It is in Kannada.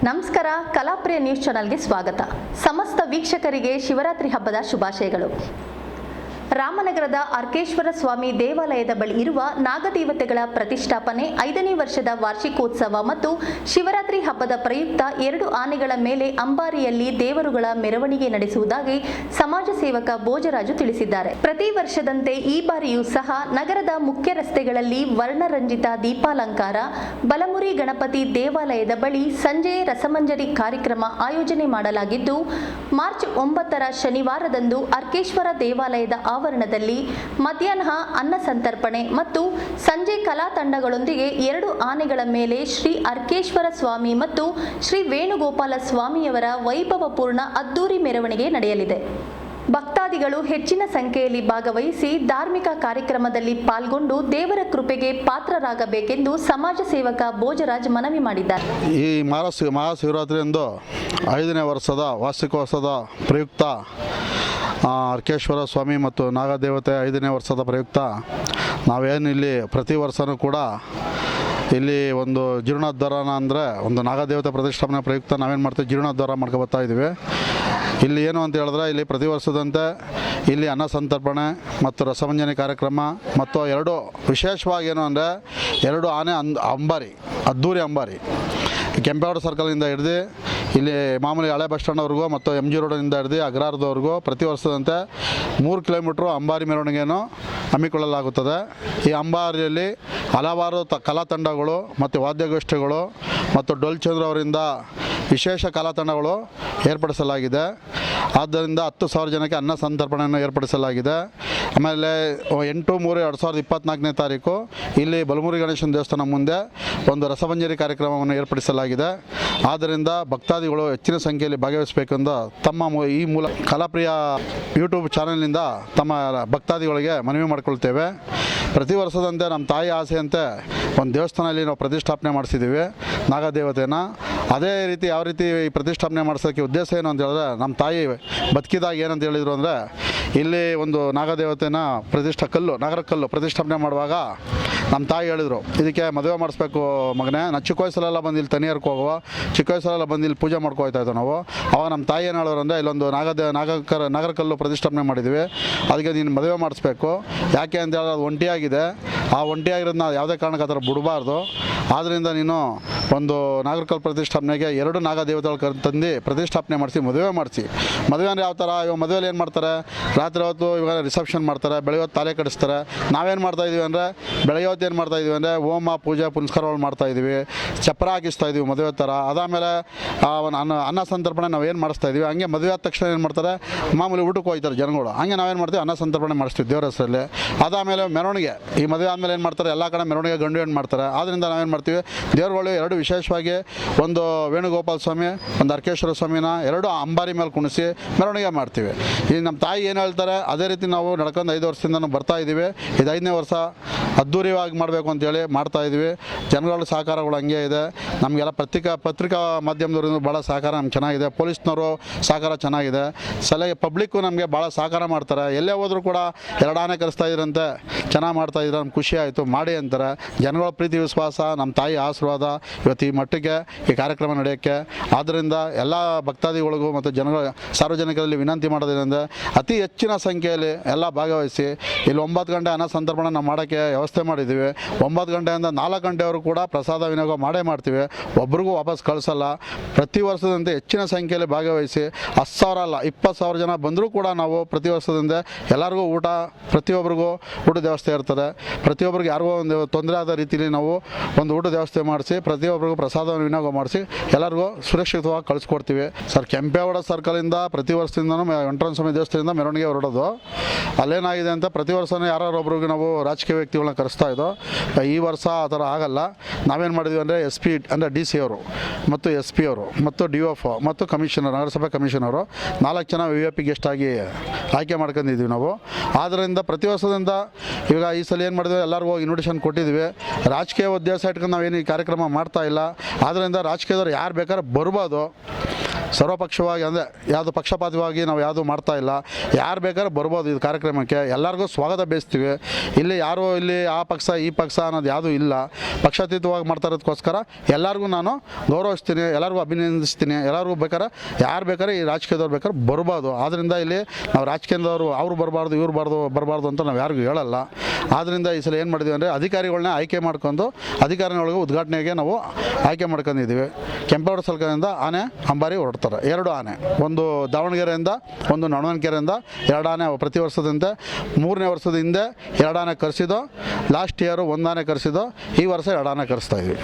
ನಮಸ್ಕಾರ, ಕಲಾಪ್ರಿಯ ನ್ಯೂಸ್ ಚಾನೆಲ್ಗೆ ಸ್ವಾಗತ. ಸಮಸ್ತ ವೀಕ್ಷಕರಿಗೆ ಶಿವರಾತ್ರಿ ಹಬ್ಬದ ಶುಭಾಶಯಗಳು. ರಾಮನಗರದ ಅರ್ಕೇಶ್ವರ ಸ್ವಾಮಿ ದೇವಾಲಯದ ಬಳಿ ಇರುವ ನಾಗದೇವತೆಗಳ ಪ್ರತಿಷ್ಠಾಪನೆ 5ನೇ ವರ್ಷದ ವಾರ್ಷಿಕೋತ್ಸವ ಮತ್ತು ಶಿವರಾತ್ರಿ ಹಬ್ಬದ ಪ್ರಯುಕ್ತ 2 ಆನೆಗಳ ಮೇಲೆ ಅಂಬಾರಿಯಲ್ಲಿ ದೇವರುಗಳ ಮೆರವಣಿಗೆ ನಡೆಸುವುದಾಗಿ ಸಮಾಜ ಸೇವಕ ಭೋಜರಾಜು ತಿಳಿಸಿದ್ದಾರೆ. ಪ್ರತಿ ವರ್ಷದಂತೆ ಈ ಬಾರಿಯೂ ಸಹ ನಗರದ ಮುಖ್ಯ ರಸ್ತೆಗಳಲ್ಲಿ ವರ್ಣರಂಜಿತ ದೀಪಾಲಂಕಾರ, ಬಲಮುರಿ ಗಣಪತಿ ದೇವಾಲಯದ ಬಳಿ ಸಂಜೆ ರಸಮಂಜರಿ ಕಾರ್ಯಕ್ರಮ ಆಯೋಜನೆ ಮಾಡಲಾಗಿದ್ದು, ಮಾರ್ಚ್ 9ರ ಶನಿವಾರದಂದು ಅರ್ಕೇಶ್ವರ ದೇವಾಲಯದ ಆವರಣದಲ್ಲಿ ಮಧ್ಯಾಹ್ನ ಅನ್ನ ಸಂತರ್ಪಣೆ ಮತ್ತು ಸಂಜೆ ಕಲಾ ತಂಡಗಳೊಂದಿಗೆ 2 ಆನೆಗಳ ಮೇಲೆ ಶ್ರೀ ಅರ್ಕೇಶ್ವರ ಸ್ವಾಮಿ ಮತ್ತು ಶ್ರೀ ವೇಣುಗೋಪಾಲ ಸ್ವಾಮಿಯವರ ವೈಭವಪೂರ್ಣ ಅದ್ದೂರಿ ಮೆರವಣಿಗೆ ನಡೆಯಲಿದೆ. ಭಕ್ತಾದಿಗಳು ಹೆಚ್ಚಿನ ಸಂಖ್ಯೆಯಲ್ಲಿ ಭಾಗವಹಿಸಿ ಧಾರ್ಮಿಕ ಕಾರ್ಯಕ್ರಮದಲ್ಲಿ ಪಾಲ್ಗೊಂಡು ದೇವರ ಕೃಪೆಗೆ ಪಾತ್ರರಾಗಬೇಕೆಂದು ಸಮಾಜ ಸೇವಕ ಭೋಜರಾಜ್ ಮನವಿ ಮಾಡಿದ್ದಾರೆ. ಈ ಮಹಾಶಿವರಾತ್ರಿಯಂದು 5ನೇ ವರ್ಷದ ವಾರ್ಷಿಕೋತ್ಸವದ ಪ್ರಯುಕ್ತ ಅರ್ಕೇಶ್ವರ ಸ್ವಾಮಿ ಮತ್ತು ನಾಗದೇವತೆ 5ನೇ ವರ್ಷದ ಪ್ರಯುಕ್ತ ನಾವೇನು ಇಲ್ಲಿ ಪ್ರತಿ ವರ್ಷವೂ ಕೂಡ ಇಲ್ಲಿ ಒಂದು ಜೀರ್ಣೋದ್ಧಾರನ ಅಂದರೆ ಒಂದು ನಾಗದೇವತೆ ಪ್ರತಿಷ್ಠಾಪನೆ ಪ್ರಯುಕ್ತ ನಾವೇನು ಮಾಡ್ತೀವಿ, ಜೀರ್ಣೋದ್ಧಾರ ಮಾಡ್ಕೊಬರ್ತಾ ಇದ್ದೀವಿ. ಇಲ್ಲಿ ಏನು ಅಂತ ಹೇಳಿದ್ರೆ, ಇಲ್ಲಿ ಪ್ರತಿ ವರ್ಷದಂತೆ ಇಲ್ಲಿ ಅನ್ನ ಸಂತರ್ಪಣೆ ಮತ್ತು ರಸಮಂಜನೆ ಕಾರ್ಯಕ್ರಮ ಮತ್ತು 2 ವಿಶೇಷವಾಗಿ ಏನು ಅಂದರೆ 2 ಆನೆ ಅಂಬಾರಿ, ಅದ್ದೂರಿ ಅಂಬಾರಿ ಕೆಂಪೇಗೌಡ ಸರ್ಕಲಿಂದ ಹಿಡಿದು ಇಲ್ಲಿ ಮಾಮೂಲಿ ಹಳೆ ಬಸ್ ಸ್ಟ್ಯಾಂಡ್ವರೆಗೂ ಮತ್ತು MG ರೋಡಿನಿಂದ ಹಿಡಿದು ಅಗ್ರಹಾರದವರೆಗೂ ಪ್ರತಿ ವರ್ಷದಂತೆ 3 ಕಿಲೋಮೀಟ್ರು ಅಂಬಾರಿ ಮೆರವಣಿಗೆಯನ್ನು ಹಮ್ಮಿಕೊಳ್ಳಲಾಗುತ್ತದೆ. ಈ ಅಂಬಾರಿಯಲ್ಲಿ ಹಲವಾರು ಕಲಾ ತಂಡಗಳು ಮತ್ತು ವಾದ್ಯಗೋಷ್ಠಿಗಳು ಮತ್ತು ಡೊಲ್ಚಂದ್ರ ಅವರಿಂದ ವಿಶೇಷ ಕಲಾ ತಂಡಗಳು ಏರ್ಪಡಿಸಲಾಗಿದೆ. ಆದ್ದರಿಂದ 10,000 ಜನಕ್ಕೆ ಅನ್ನ ಸಂತರ್ಪಣೆಯನ್ನು ಏರ್ಪಡಿಸಲಾಗಿದೆ. ಆಮೇಲೆ 8/3/2024ನೇ ತಾರೀಕು ಇಲ್ಲಿ ಬಲಮುರಿ ಗಣೇಶನ ದೇವಸ್ಥಾನ ಮುಂದೆ ಒಂದು ರಸಮಂಜರಿ ಕಾರ್ಯಕ್ರಮವನ್ನು ಏರ್ಪಡಿಸಲಾಗಿದೆ. ಆದ್ದರಿಂದ ಭಕ್ತಾದಿಗಳು ಹೆಚ್ಚಿನ ಸಂಖ್ಯೆಯಲ್ಲಿ ಭಾಗವಹಿಸಬೇಕೆಂದು ತಮ್ಮ ಈ ಮೂಲ ಕಲಾಪ್ರಿಯ ಯೂಟ್ಯೂಬ್ ಚಾನೆಲ್ನಿಂದ ತಮ್ಮ ಭಕ್ತಾದಿಗಳಿಗೆ ಮನವಿ ಮಾಡಿಕೊಳ್ತೇವೆ. ಪ್ರತಿ ವರ್ಷದಂತೆ ನಮ್ಮ ತಾಯಿ ಆಸೆಯಂತೆ ಒಂದು ದೇವಸ್ಥಾನದಲ್ಲಿ ನಾವು ಪ್ರತಿಷ್ಠಾಪನೆ ಮಾಡಿಸಿದ್ದೀವಿ ನಾಗದೇವತೆನ. ಅದೇ ರೀತಿ ಯಾವ ರೀತಿ ಈ ಪ್ರತಿಷ್ಠಾಪನೆ ಮಾಡಿಸೋಕ್ಕೆ ಉದ್ದೇಶ ಏನು ಅಂತ ಹೇಳಿದ್ರೆ, ನಮ್ಮ ತಾಯಿ ಬದುಕಿದಾಗ ಏನಂತ ಹೇಳಿದರು ಅಂದರೆ, ಇಲ್ಲಿ ಒಂದು ನಾಗದೇವತೆನ ನಾಗರ ಕಲ್ಲು ಪ್ರತಿಷ್ಠಾಪನೆ ಮಾಡುವಾಗ ನಮ್ಮ ತಾಯಿ ಹೇಳಿದರು, ಇದಕ್ಕೆ ಮದುವೆ ಮಾಡಿಸ್ಬೇಕು ಮಗನೇ. ನಾನು ಚಿಕ್ಕ ವಯಸ್ಸಲ್ಲೆಲ್ಲ ಬಂದು ಇಲ್ಲಿ ತನಿಯರ್ಗೆ ಹೋಗುವ, ಚಿಕ್ಕ ವಯಸ್ಸಲ್ಲೆಲ್ಲ ಬಂದು ಇಲ್ಲಿ ಪೂಜೆ ಮಾಡ್ಕೋತಾ ಇದ್ದೋ ನಾವು. ಅವಾಗ ನಮ್ಮ ತಾಯಿ ಏನು ಹೇಳೋರು ಅಂದರೆ, ಇಲ್ಲೊಂದು ನಾಗರ ಕಲ್ಲು ಪ್ರತಿಷ್ಠಾಪನೆ ಮಾಡಿದ್ವಿ, ಅದಕ್ಕೆ ನೀನು ಮದುವೆ ಮಾಡಿಸ್ಬೇಕು. ಯಾಕೆ ಅಂತ ಹೇಳಿದ್ರೆ ಅದು ಒಂಟಿಯಾಗಿದೆ, ಆ ಒಂಟಿಯಾಗಿರೋದನ್ನ ಯಾವುದೇ ಕಾರಣಕ್ಕೆ ಆ ಥರ ಬಿಡಬಾರ್ದು. ಆದ್ದರಿಂದ ನೀನು ಒಂದು ನಾಗರಕಲ್ಲು ಪ್ರತಿಷ್ಠಾಪನೆಗೆ 2 ನಾಗದೇವತೆಗಳು ತಂದು ಪ್ರತಿಷ್ಠಾಪನೆ ಮಾಡಿಸಿ ಮದುವೆ ಮಾಡಿಸಿ. ಮದುವೆ ಅಂದರೆ ಯಾವ ಥರ, ಇವಾಗ ಮದುವೆಯಲ್ಲಿ ಏನು ಮಾಡ್ತಾರೆ, ರಾತ್ರಿ ಹೊತ್ತು ಇವಾಗ ರಿಸೆಪ್ಷನ್ ಮಾಡ್ತಾರೆ, ಬೆಳಗ್ಗೆ ಹೊತ್ತು ತಾಲೆ ಕಡಿಸ್ತಾರೆ. ನಾವೇನು ಮಾಡ್ತಾಯಿದ್ದೀವಿ ಅಂದರೆ, ಬೆಳಗ್ಗೆ ಹೊತ್ತು ಏನು ಮಾಡ್ತಾಯಿದ್ದೀವಿ ಅಂದರೆ ಹೋಮ ಪೂಜೆ ಪುನಸ್ಕಾರಗಳು ಮಾಡ್ತಾಯಿದ್ದೀವಿ, ಚಪ್ಪರ ಹಾಕಿಸ್ತಾ ಇದ್ದೀವಿ ಮದುವೆ ಥರ. ಅದಾದಮೇಲೆ ಅನ್ನ ಸಂತರ್ಪಣೆ ನಾವು ಏನು ಮಾಡಿಸ್ತಾಯಿದ್ದೀವಿ. ಹಂಗೆ ಮದುವೆ ಆದ ತಕ್ಷಣ ಏನು ಮಾಡ್ತಾರೆ, ಮಾಮೂಲಿ ಊಟಕ್ಕೆ ಹೋಗ್ತಾರೆ ಜನಗಳು. ಹಂಗೆ ನಾವೇನು ಮಾಡ್ತೀವಿ, ಅನ್ನ ಸಂತರ್ಪಣೆ ಮಾಡಿಸ್ತೀವಿ ದೇವರ ಹೆಸರಲ್ಲಿ. ಅದಾದಮೇಲೆ ಮೆರವಣಿಗೆ, ಈ ಮದುವೆ ಆದಮೇಲೆ ಏನು ಮಾಡ್ತಾರೆ, ಎಲ್ಲ ಕಡೆ ಮೆರವಣಿಗೆ ಗಂಡು ಹೆಣ್ಣು ಮಾಡ್ತಾರೆ. ಆದ್ದರಿಂದ ನಾವೇನು ಮಾಡ್ತೀವಿ, ದೇವರುಗಳು 2 ವಿಶೇಷವಾಗಿ, ಒಂದು ವೇಣುಗೋಪಾಲ ಸ್ವಾಮಿ, ಒಂದು ಅರ್ಕೇಶ್ವರ ಸ್ವಾಮಿನ 2 ಅಂಬಾರಿ ಮೇಲೆ ಕುಣಿಸಿ ಮೆರವಣಿಗೆ ಮಾಡ್ತೀವಿ. ಈ ನಮ್ಮ ತಾಯಿ ಏನು ಹೇಳ್ತಾರೆ ಅದೇ ರೀತಿ ನಾವು ನಡ್ಕೊಂಡು 5 ವರ್ಷದಿಂದ ನಾವು ಬರ್ತಾ ಇದ್ದೀವಿ. ಇದು 5ನೇ ವರ್ಷ ಅದ್ದೂರಿಯಾಗಿ ಮಾಡಬೇಕು ಅಂತೇಳಿ ಮಾಡ್ತಾಯಿದ್ವಿ. ಜನಗಳ ಸಹಕಾರಗಳು ಹಂಗೆ ಇದೆ. ನಮಗೆಲ್ಲ ಪತ್ರಿಕಾ ಮಾಧ್ಯಮದವ್ರಿಂದ ಭಾಳ ಸಹಕಾರ ನಮ್ಗೆ ಚೆನ್ನಾಗಿದೆ. ಪೊಲೀಸ್ನವರು ಸಹಕಾರ ಚೆನ್ನಾಗಿದೆ. ಸಲಹೆ ಪಬ್ಲಿಕ್ಕು ನಮಗೆ ಭಾಳ ಸಹಕಾರ ಮಾಡ್ತಾರೆ. ಎಲ್ಲೇ ಹೋದರೂ ಕೂಡ 2 ಆನೆ ಕರೆಸ್ತಾ ಇದ್ರಂತೆ, ಚೆನ್ನಾಗಿ ಮಾಡ್ತಾಯಿದ್ರೆ ನಮ್ಗೆ ಖುಷಿ ಆಯಿತು, ಮಾಡಿ ಅಂತಾರೆ. ಜನಗಳ ಪ್ರೀತಿ ವಿಶ್ವಾಸ, ನಮ್ಮ ತಾಯಿ ಆಶೀರ್ವಾದ ಇವತ್ತು ಈ ಮಟ್ಟಿಗೆ ಈ ಕಾರ್ಯಕ್ರಮ ನಡೆಯೋಕ್ಕೆ. ಆದ್ದರಿಂದ ಎಲ್ಲ ಭಕ್ತಾದಿಗಳಿಗೂ ಮತ್ತು ಸಾರ್ವಜನಿಕರಲ್ಲಿ ವಿನಂತಿ ಮಾಡೋದೇನೆಂದರೆ, ಅತಿ ಹೆಚ್ಚಿನ ಸಂಖ್ಯೆಯಲ್ಲಿ ಎಲ್ಲ ಭಾಗವಹಿಸಿ. ಇಲ್ಲಿ 9 ಗಂಟೆ ಅನ್ನ ಸಂತರ್ಪಣೆ ನಾವು ಮಾಡೋಕ್ಕೆ ವ್ಯವಸ್ಥೆ ಮಾಡಿದ್ದೀವಿ. 9 ಗಂಟೆಯಿಂದ 4 ಗಂಟೆವರೆಗೂ ಕೂಡ ಪ್ರಸಾದ ವಿನಿಯೋಗ ಮಾಡ್ತೀವಿ. ಒಬ್ರಿಗೂ ವಾಪಸ್ ಕಳಿಸಲ್ಲ. ಪ್ರತಿ ವರ್ಷದಂತೆ ಹೆಚ್ಚಿನ ಸಂಖ್ಯೆಯಲ್ಲಿ ಭಾಗವಹಿಸಿ 10,000 ಅಲ್ಲ 20,000 ಜನ ಬಂದರೂ ಕೂಡ ನಾವು ಪ್ರತಿ ವರ್ಷದಿಂದ ಎಲ್ಲರಿಗೂ ಊಟ, ಪ್ರತಿಯೊಬ್ಬರಿಗೂ ಊಟದ ವ್ಯವಸ್ಥೆ ಇರ್ತದೆ. ಪ್ರತಿಯೊಬ್ಬರಿಗೆ ಯಾರಿಗೂ ಒಂದು ತೊಂದರೆ ಆದ ರೀತಿಯಲ್ಲಿ ನಾವು ಒಂದು ಊಟದ ವ್ಯವಸ್ಥೆ ಮಾಡಿಸಿ, ಪ್ರತಿಯೊಬ್ಬರಿಗೂ ಪ್ರಸಾದವನ್ನು ವಿನಿಯೋಗ ಮಾಡಿಸಿ ಎಲ್ಲರಿಗೂ ಸುರಕ್ಷಿತವಾಗಿ ಕಳಿಸ್ಕೊಡ್ತೀವಿ. ಸರ್, ಕೆಂಪೇಗೌಡ ಸರ್ಕಲಿಂದ ಪ್ರತಿ ವರ್ಷದಿಂದನೂ ವೆಂಕಟರಮಣ ಸ್ವಾಮಿ ದೇವಸ್ಥಾನದಿಂದ ಮೆರವಣಿಗೆ ಹೊರಡೋದು. ಅಲ್ಲೇನಾಗಿದೆ ಅಂತ, ಪ್ರತಿ ವರ್ಷವೂ ಯಾರೊಬ್ಬರಿಗೆ ನಾವು ರಾಜಕೀಯ ವ್ಯಕ್ತಿಗಳನ್ನ ಕರೆಸ್ತಾ ಇದ್ದೋ. ಈ ವರ್ಷ ಆ ಥರ ಆಗಲ್ಲ. ನಾವೇನು ಮಾಡಿದ್ವಿ ಅಂದರೆ, SP ಅಂದರೆ DC ಅವರು ಮತ್ತು SP ಅವರು ಮತ್ತು DOF ಮತ್ತು ಕಮಿಷನರ್, ನಗರಸಭೆ ಕಮಿಷನರು 4 ಜನ VIP ಗೆಸ್ಟ್ ಆಗಿ ಆಯ್ಕೆ ಮಾಡ್ಕೊಂಡಿದ್ದೀವಿ ನಾವು. ಆದ್ದರಿಂದ ಪ್ರತಿ ವರ್ಷದಿಂದ ಈಗ ಈ ಸಲ ಏನು ಮಾಡಿದ್ವಿ, ಎಲ್ಲರಿಗೂ ಇನ್ವಿಟೇಷನ್ ಕೊಟ್ಟಿದ್ವಿ. ರಾಜಕೀಯ ಉದ್ದೇಶ ಇಟ್ಕೊಂಡು ನಾವೇನು ಈ ಕಾರ್ಯಕ್ರಮ ಮಾಡ್ತಾ ಇಲ್ಲ. ಆದ್ದರಿಂದ ರಾಜಕೀಯದವ್ರು ಯಾರು ಬೇಕಾದ್ರೆ ಬರ್ಬೋದು. ಸರ್ವಪಕ್ಷವಾಗಿ ಅಂದರೆ ಯಾವುದು ಪಕ್ಷಪಾತವಾಗಿ ನಾವು ಯಾವುದು ಮಾಡ್ತಾ ಇಲ್ಲ. ಯಾರು ಬೇಕಾದ್ರೂ ಬರ್ಬೋದು ಇದು ಕಾರ್ಯಕ್ರಮಕ್ಕೆ, ಎಲ್ಲರಿಗೂ ಸ್ವಾಗತ ಬಯಸ್ತೀವಿ. ಇಲ್ಲಿ ಯಾರು ಇಲ್ಲಿ ಆ ಪಕ್ಷ ಈ ಪಕ್ಷ ಅನ್ನೋದು ಯಾವುದೂ ಇಲ್ಲ. ಪಕ್ಷಾತೀತವಾಗಿ ಮಾಡ್ತಾ ಇರೋದಕ್ಕೋಸ್ಕರ ಎಲ್ಲರಿಗೂ ನಾನು ಗೌರವಿಸ್ತೀನಿ, ಎಲ್ಲರಿಗೂ ಅಭಿನಂದಿಸ್ತೀನಿ. ಎಲ್ಲರಿಗೂ ಬೇಕಾದ್ರೆ ಯಾರು ಬೇಕಾದ್ರೆ ಈ ರಾಜಕೀಯದವ್ರು ಬೇಕಾದ್ರೆ ಬರ್ಬೋದು. ಆದ್ದರಿಂದ ಇಲ್ಲಿ ನಾವು ರಾಜಕೀಯದವರು ಅವ್ರು ಬರಬಾರ್ದು ಇವ್ರು ಬರಬಾರ್ದು ಅಂತ ನಾವು ಯಾರಿಗೂ ಹೇಳಲ್ಲ. ಆದ್ದರಿಂದ ಈ ಸಲ ಏನು ಮಾಡಿದ್ವಿ ಅಂದರೆ ಅಧಿಕಾರಿಗಳನ್ನ ಆಯ್ಕೆ ಮಾಡ್ಕೊಂಡು ಅಧಿಕಾರಿಗಳೊಳಗೆ ಉದ್ಘಾಟನೆಗೆ ನಾವು ಆಯ್ಕೆ ಮಾಡ್ಕೊಂಡಿದ್ದೀವಿ. ಕೆಂಪೇಗೌಡ ಸಲ್ಕದಿಂದ ಆನೆ ಅಂಬಾರಿ ಹೊರಡ್ತಾರೆ. 2 ಆನೆ, ಒಂದು ದಾವಣಗೆರೆಯಿಂದ ಒಂದು ನೊಣವನಕೆರೆಯಿಂದ 2 ಆನೆ ಪ್ರತಿ ವರ್ಷದಂತೆ. 3ನೇ ವರ್ಷದ ಹಿಂದೆ 2 ಆನೆ ಕರೆಸಿದ್ದು, ಲಾಸ್ಟ್ ಇಯರು 1 ಆನೆ ಕರೆಸಿದ್ದು, ಈ ವರ್ಷ 2 ಆನೆ ಕರೆಸ್ತಾ ಇದ್ವಿ.